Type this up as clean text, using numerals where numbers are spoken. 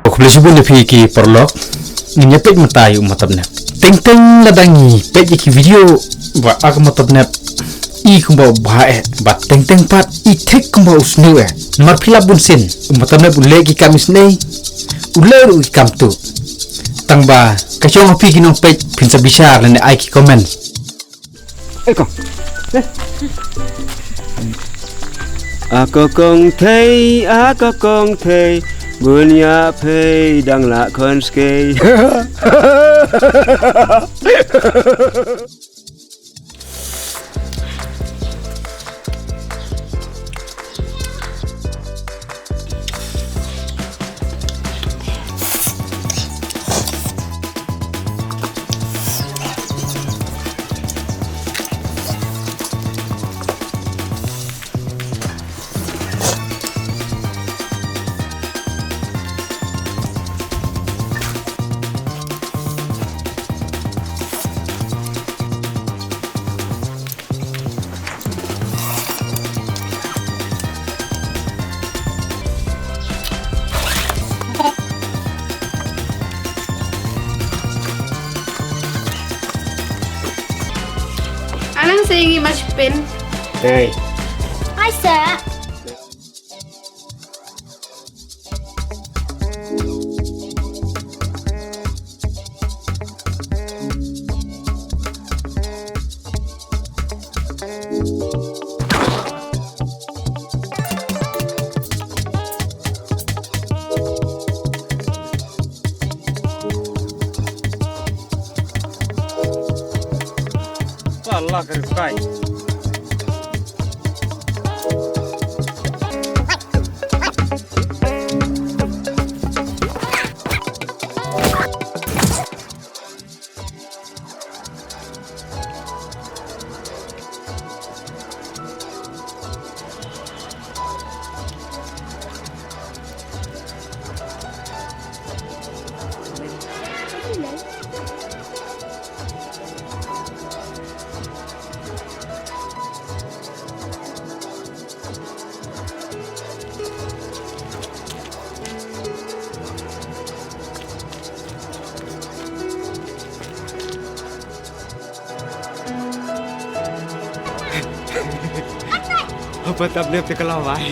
Kublesibun na piki perlok nyepet matayu matapnet teng ladangi peki video ba ak matapnet I kumba bae ba teng pat I tek kumba usniwe marpila bunsin matapnet ulegi kamis nei uleru kamtu tangba kachong piki nong pek pinsa bisar lene aiki comment Eko Ako Kongthei Bun iaphi Danglah khon skei. Alang sa ingi mas pin. Hey. Hi, sir. Allah kerkai. Apa tak boleh kelawai?